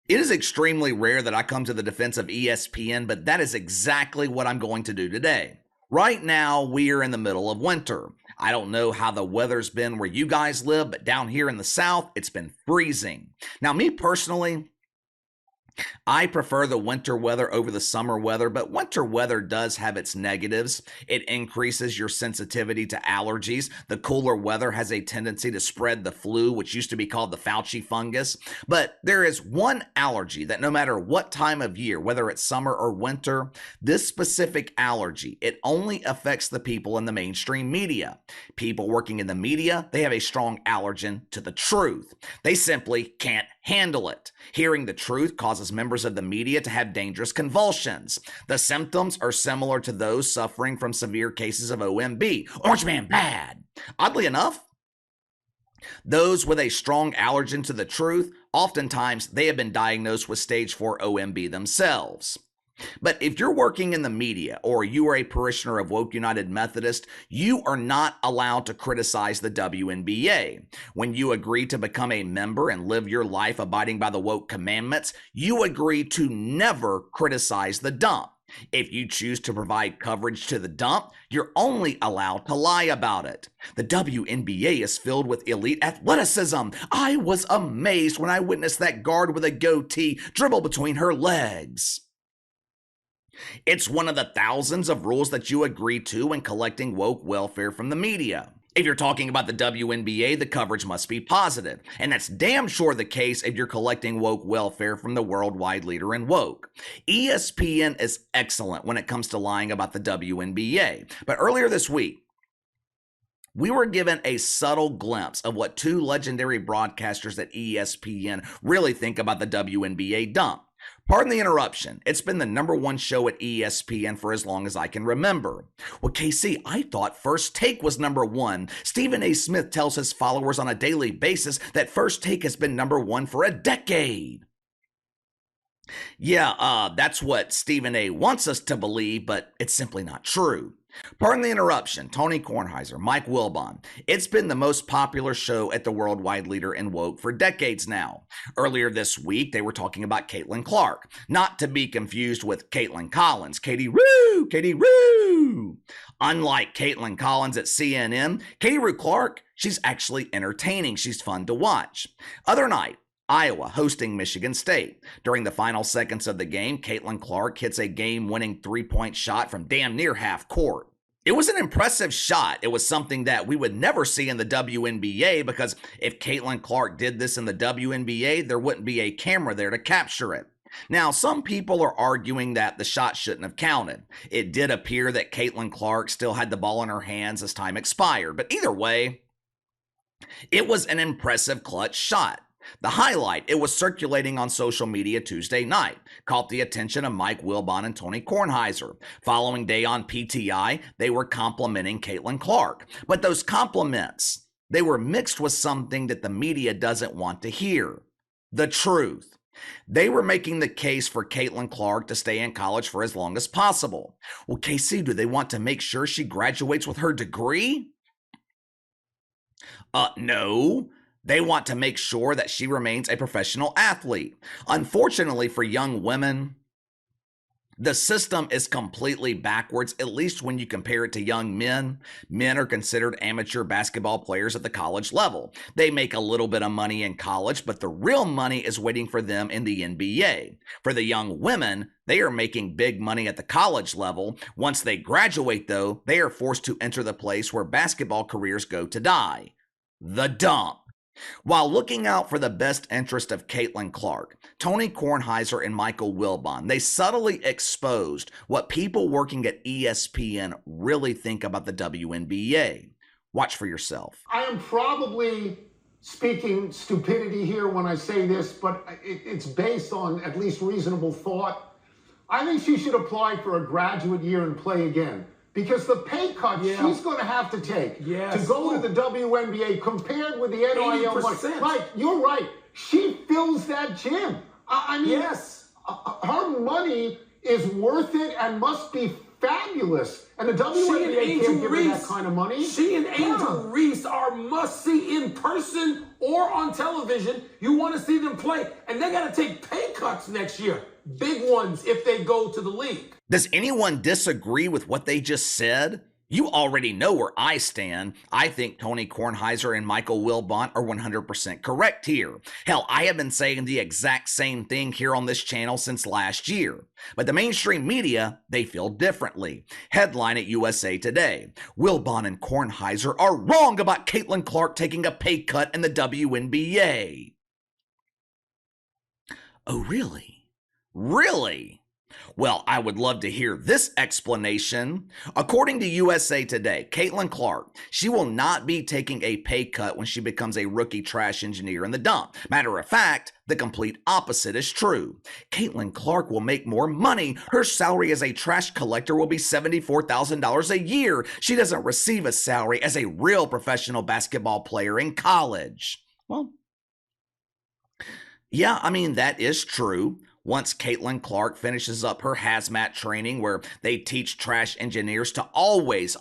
It is extremely rare that I come to the defense of ESPN, but that is exactly what I'm going to do today. Right now, we are in the middle of winter. I don't know how the weather's been where you guys live, but down here in the South, it's been freezing. Now, me personally, I prefer the winter weather over the summer weather, but winter weather does have its negatives. It increases your sensitivity to allergies. The cooler weather has a tendency to spread the flu, which used to be called the Fauci fungus. But there is one allergy that no matter what time of year, whether it's summer or winter, this specific allergy, it only affects the people in the mainstream media. People working in the media, they have a strong allergen to the truth. They simply can't handle it. Hearing the truth causes members of the media to have dangerous convulsions. The symptoms are similar to those suffering from severe cases of OMB, Orange Man bad. Oddly enough, those with a strong allergen to the truth, oftentimes they have been diagnosed with stage 4 OMB themselves. But if you're working in the media or you are a parishioner of Woke United Methodist, you are not allowed to criticize the WNBA. When you agree to become a member and live your life abiding by the woke commandments, you agree to never criticize the dump. If you choose to provide coverage to the dump, you're only allowed to lie about it. The WNBA is filled with elite athleticism. I was amazed when I witnessed that guard with a goatee dribble between her legs. It's one of the thousands of rules that you agree to when collecting woke welfare from the media. If you're talking about the WNBA, the coverage must be positive, and that's damn sure the case if you're collecting woke welfare from the worldwide leader in woke. ESPN is excellent when it comes to lying about the WNBA, but earlier this week, we were given a subtle glimpse of what two legendary broadcasters at ESPN really think about the WNBA dump. Pardon the Interruption. It's been the #1 show at ESPN for as long as I can remember. Well, KC, I thought First Take was #1. Stephen A. Smith tells his followers on a daily basis that First Take has been #1 for a decade. Yeah, that's what Stephen A. wants us to believe, but it's simply not true. Pardon the Interruption, Tony Kornheiser, Mike Wilbon. It's been the most popular show at the worldwide leader in woke for decades now. Earlier this week, they were talking about Caitlin Clark, not to be confused with Caitlin Collins. Katie Roo! Unlike Caitlin Collins at CNN, Katie Roo Clark, she's actually entertaining. She's fun to watch. Other night, Iowa hosting Michigan State. During the final seconds of the game, Caitlin Clark hits a game-winning three-point shot from damn near half court. It was an impressive shot. It was something that we would never see in the WNBA because if Caitlin Clark did this in the WNBA, there wouldn't be a camera there to capture it. Now, some people are arguing that the shot shouldn't have counted. It did appear that Caitlin Clark still had the ball in her hands as time expired, but either way, it was an impressive clutch shot. The highlight, it was circulating on social media Tuesday night, caught the attention of Mike Wilbon and Tony Kornheiser. Following day on PTI, they were complimenting Caitlin Clark. But those compliments, they were mixed with something that the media doesn't want to hear. The truth. They were making the case for Caitlin Clark to stay in college for as long as possible. Well, KC, do they want to make sure she graduates with her degree? No. They want to make sure that she remains a professional athlete. Unfortunately for young women, the system is completely backwards, at least when you compare it to young men. Men are considered amateur basketball players at the college level. They make a little bit of money in college, but the real money is waiting for them in the NBA. For the young women, they are making big money at the college level. Once they graduate, though, they are forced to enter the place where basketball careers go to die, the dump. While looking out for the best interest of Caitlin Clark, Tony Kornheiser and Michael Wilbon, they subtly exposed what people working at ESPN really think about the WNBA. Watch for yourself. I am probably speaking stupidity here when I say this, but it's based on at least reasonable thought. I think she should apply for a graduate year and play again. Because the pay cut she's going to have to take to go to the WNBA compared with the NIL money. Right, you're right. She fills that gym. I mean, her money is worth it and must be fabulous. And the She and WNBA Angel can't give her that Reese, kind of money. she and Angel Yeah. Reese are must-see in person or on television. You want to see them play. And they got to take pay cuts next year. Big ones if they go to the league. Does anyone disagree with what they just said? You already know where I stand. I think Tony Kornheiser and Michael Wilbon are 100% correct here. Hell, I have been saying the exact same thing here on this channel since last year. But the mainstream media, they feel differently. Headline at USA Today: Wilbon and Kornheiser are wrong about Caitlin Clark taking a pay cut in the WNBA. Oh, really? Really? Well, I would love to hear this explanation. According to USA Today, Caitlin Clark, she will not be taking a pay cut when she becomes a rookie trash engineer in the dump. Matter of fact, the complete opposite is true. Caitlin Clark will make more money. Her salary as a trash collector will be $74,000 a year. She doesn't receive a salary as a real professional basketball player in college. Well, yeah, I mean, that is true. Once Caitlin Clark finishes up her hazmat training, where they teach trash engineers to always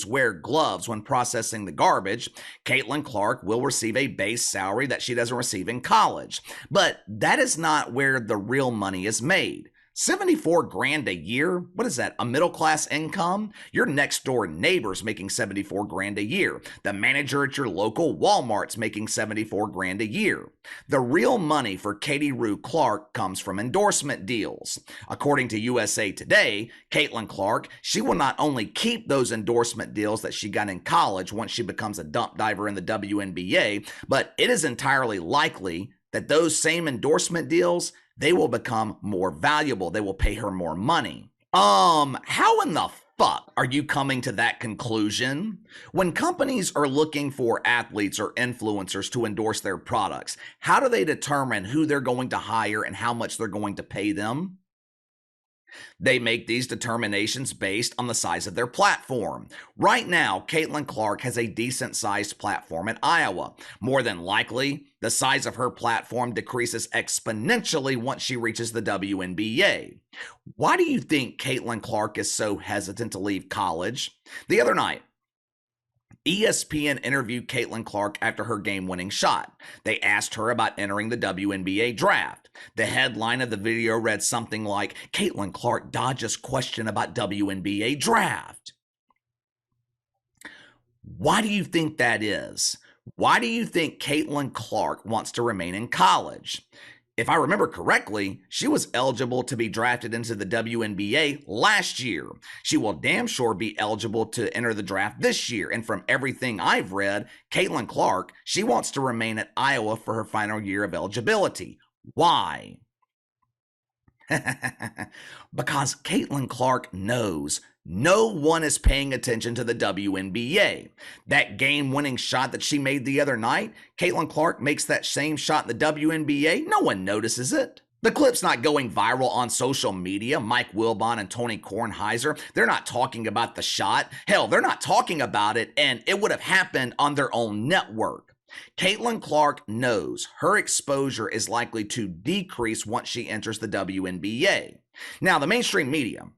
wear gloves when processing the garbage, Caitlin Clark will receive a base salary that she doesn't receive in college. But that is not where the real money is made. 74 grand a year? What is that, a middle class income? Your next door neighbor's making 74 grand a year. The manager at your local Walmart's making 74 grand a year. The real money for Katie Rue Clark comes from endorsement deals. According to USA Today, Caitlin Clark, she will not only keep those endorsement deals that she got in college once she becomes a dump diver in the WNBA, but it is entirely likely that those same endorsement deals, they will become more valuable. They will pay her more money. How in the fuck are you coming to that conclusion? When companies are looking for athletes or influencers to endorse their products, how do they determine who they're going to hire and how much they're going to pay them? They make these determinations based on the size of their platform. Right now, Caitlin Clark has a decent-sized platform in Iowa. More than likely, the size of her platform decreases exponentially once she reaches the WNBA. Why do you think Caitlin Clark is so hesitant to leave college? The other night, ESPN interviewed Caitlin Clark after her game-winning shot. They asked her about entering the WNBA draft. The headline of the video read something like, "Caitlin Clark dodges question about WNBA draft." Why do you think that is? Why do you think Caitlin Clark wants to remain in college? If I remember correctly, she was eligible to be drafted into the WNBA last year. She will damn sure be eligible to enter the draft this year. And from everything I've read, Caitlin Clark, she wants to remain at Iowa for her final year of eligibility. Why? Because Caitlin Clark knows no one is paying attention to the WNBA. That game-winning shot that she made the other night, Caitlin Clark makes that same shot in the WNBA. No one notices it. The clip's not going viral on social media. Mike Wilbon and Tony Kornheiser, they're not talking about the shot. Hell, they're not talking about it, and it would have happened on their own network. Caitlin Clark knows her exposure is likely to decrease once she enters the WNBA. Now, the mainstream media,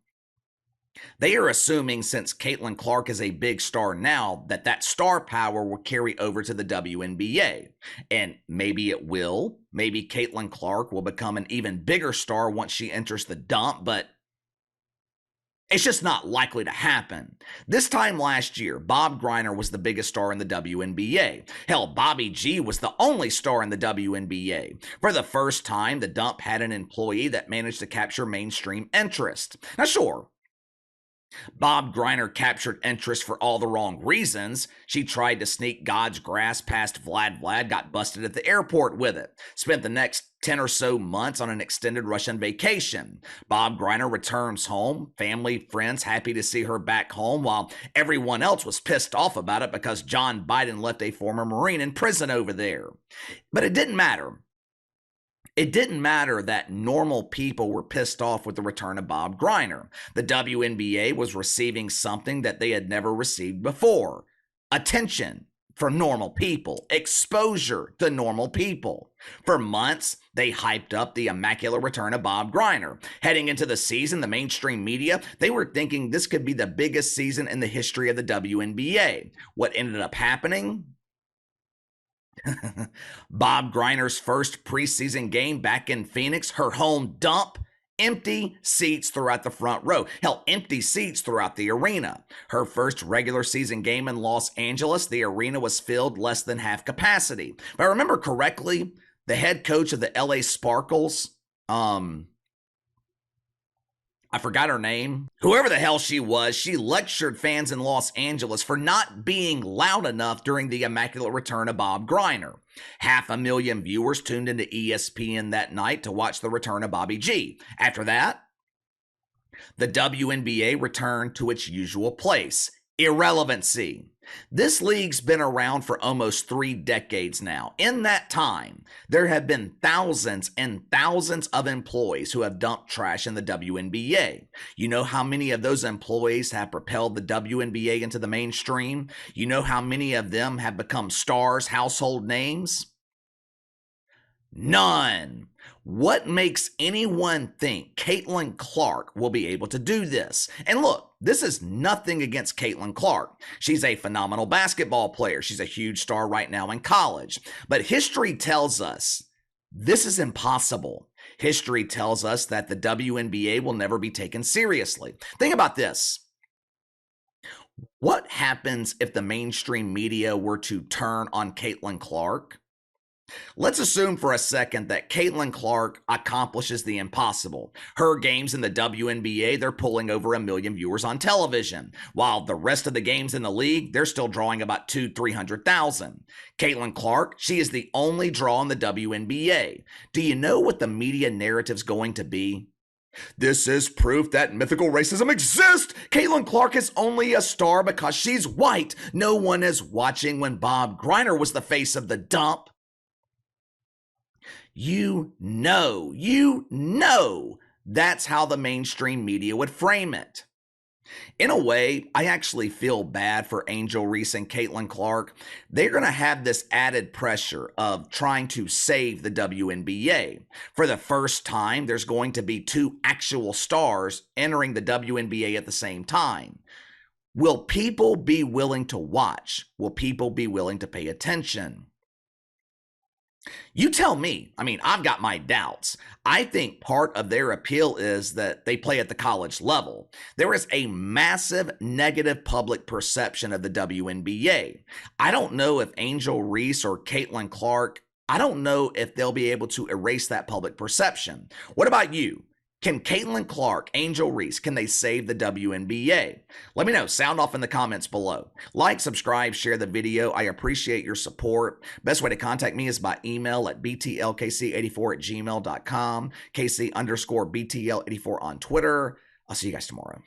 they are assuming since Caitlin Clark is a big star now that that star power will carry over to the WNBA. And maybe it will. Maybe Caitlin Clark will become an even bigger star once she enters the dump, but it's just not likely to happen. This time last year, Bob Griner was the biggest star in the WNBA. Hell, Bobby G was the only star in the WNBA. For the first time, the dump had an employee that managed to capture mainstream interest. Now sure, Bob Griner captured interest for all the wrong reasons. She tried to sneak God's grass past Vlad. Vlad got busted at the airport with it. Spent the next 10 or so months on an extended Russian vacation. Bob Griner returns home, family, friends happy to see her back home, while everyone else was pissed off about it because John Biden left a former Marine in prison over there. But it didn't matter. It didn't matter that normal people were pissed off with the return of Bob Griner. The WNBA was receiving something that they had never received before: attention for normal people, exposure to normal people. For months, they hyped up the immaculate return of Bob Greiner. Heading into the season, the mainstream media, they were thinking this could be the biggest season in the history of the WNBA. What ended up happening? Bob Greiner's first preseason game back in Phoenix, her home dump, empty seats throughout the front row. Hell, empty seats throughout the arena. Her first regular season game in Los Angeles, the arena was filled less than half capacity. If I remember correctly, the head coach of the LA Sparkles, I forgot her name. Whoever the hell she was, she lectured fans in Los Angeles for not being loud enough during the immaculate return of Bob Greiner. 500,000 viewers tuned into ESPN that night to watch the return of Bobby G. After that, the WNBA returned to its usual place, irrelevancy. This league's been around for almost 3 decades now. In that time, there have been thousands and thousands of employees who have dumped trash in the WNBA. You know how many of those employees have propelled the WNBA into the mainstream? You know how many of them have become stars, household names? None. What makes anyone think Caitlin Clark will be able to do this? And look, this is nothing against Caitlin Clark. She's a phenomenal basketball player. She's a huge star right now in college. But history tells us this is impossible. History tells us that the WNBA will never be taken seriously. Think about this. What happens if the mainstream media were to turn on Caitlin Clark? Let's assume for a second that Caitlin Clark accomplishes the impossible. Her games in the WNBA, they're pulling over 1 million viewers on television, while the rest of the games in the league, they're still drawing about 200,000-300,000. Caitlin Clark, she is the only draw in the WNBA. Do you know what the media narrative's going to be? This is proof that mythical racism exists. Caitlin Clark is only a star because she's white. No one is watching when Bob Greiner was the face of the dump. You know, that's how the mainstream media would frame it. In a way, I actually feel bad for Angel Reese and Caitlin Clark. They're going to have this added pressure of trying to save the WNBA. For the first time, there's going to be 2 actual stars entering the WNBA at the same time. Will people be willing to watch? Will people be willing to pay attention? You tell me. I mean, I've got my doubts. I think part of their appeal is that they play at the college level. There is a massive negative public perception of the WNBA. I don't know if Angel Reese or Caitlin Clark, I don't know if they'll be able to erase that public perception. What about you? Can Caitlin Clark, Angel Reese, can they save the WNBA? Let me know. Sound off in the comments below. Like, subscribe, share the video. I appreciate your support. Best way to contact me is by email at btlkc84@gmail.com, KC_BTL84 on Twitter. I'll see you guys tomorrow.